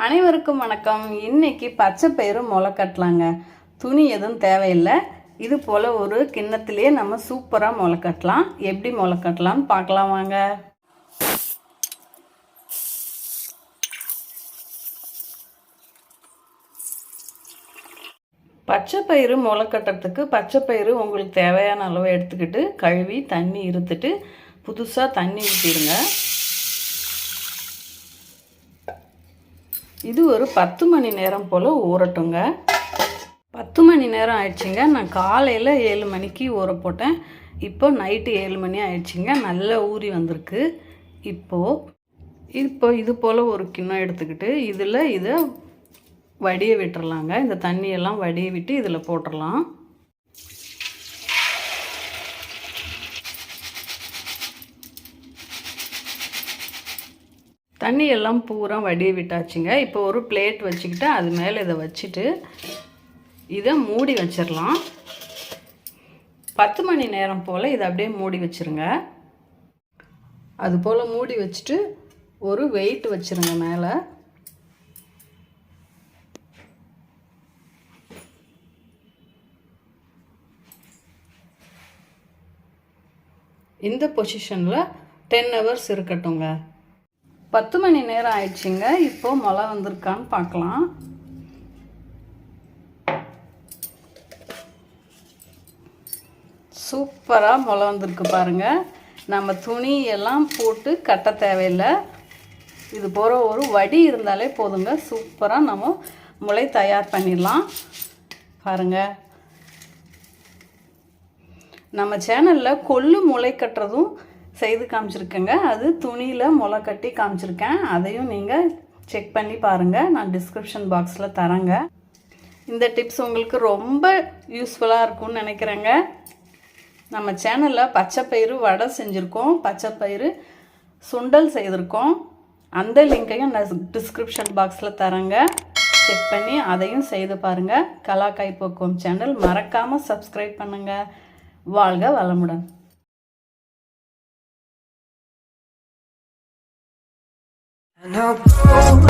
அனைவருக்கும் வணக்கம். இன்னைக்கு பச்சை பயிறு முளை கட்டலாங்க. துணி எதுவும் தேவையில்லை. இது போல் ஒரு கிண்ணத்திலேயே நம்ம சூப்பராக முளை கட்டலாம். எப்படி முளை கட்டலாம்னு பார்க்கலாம் வாங்க. பச்சை பயிறு முளை கட்டுறதுக்கு பச்சை பயிறு உங்களுக்கு தேவையான அளவு எடுத்துக்கிட்டு கழுவி தண்ணி இருத்துட்டு புதுசாக தண்ணி ஊற்றிடுங்க. இது ஒரு 10 மணி நேரம் போல் ஊறட்டுங்க. 10 மணி நேரம் ஆயிடுச்சுங்க. நான் காலையில் 7 மணிக்கு ஊற போட்டேன். இப்போ நைட்டு 7 மணி ஆயிடுச்சுங்க. நல்லா ஊறி வந்திருக்கு. இப்போ இது போல் ஒரு கிண்ணம் எடுத்துக்கிட்டு இதை வடிய விட்டுறலாங்க. இந்த தண்ணியெல்லாம் வடிய விட்டு இதில் போட்டுடலாம். தண்ணி எல்லாம் பூரா வடிய விட்டாச்சுங்க. இப்போ ஒரு பிளேட் வச்சுக்கிட்டு அது மேலே இதை வச்சுட்டு இதை மூடி வச்சிடலாம். 10 மணி நேரம் போல் இதை அப்படியே மூடி வச்சுருங்க. அது போல் மூடி வச்சுட்டு ஒரு வெயிட் வச்சுருங்க மேலே. இந்த பொசிஷனில் 10 hours இருக்கட்டுங்க. 10 மணி நேரம் ஆயிடுச்சுங்க. இப்போ முளை வந்திருக்கான்னு பார்க்கலாம். சூப்பராக முளை வந்திருக்கு பாருங்கள். நம்ம துணியெல்லாம் போட்டு கட்ட தேவையில்லை. இது போகிற ஒரு வடி இருந்தாலே போதுங்க. சூப்பராக நம்ம முளை தயார் பண்ணிடலாம். பாருங்கள், நம்ம சேனலில் கொள்ளு முளை கட்டுறதும் செய்து காமிச்சிருக்கேங்க. அது துணியில் முளை கட்டி காமிச்சிருக்கேன். அதையும் நீங்கள் செக் பண்ணி பாருங்கள். நான் டிஸ்கிரிப்ஷன் பாக்ஸில் தரேங்க. இந்த டிப்ஸ் உங்களுக்கு ரொம்ப யூஸ்ஃபுல்லாக இருக்கும்னு நினைக்கிறேங்க. நம்ம சேனலில் பச்சை பயிறு வடை செஞ்சுருக்கோம், பச்சை பயிறு சுண்டல் செய்திருக்கோம். அந்த லிங்க்கையும் நான் டிஸ்கிரிப்ஷன் பாக்ஸில் தரேங்க. செக் பண்ணி அதையும் செய்து பாருங்கள். கலா கைப்பக்குவம் சேனல் மறக்காமல் சப்ஸ்கிரைப் பண்ணுங்கள். வாழ்க வளமுடன். I know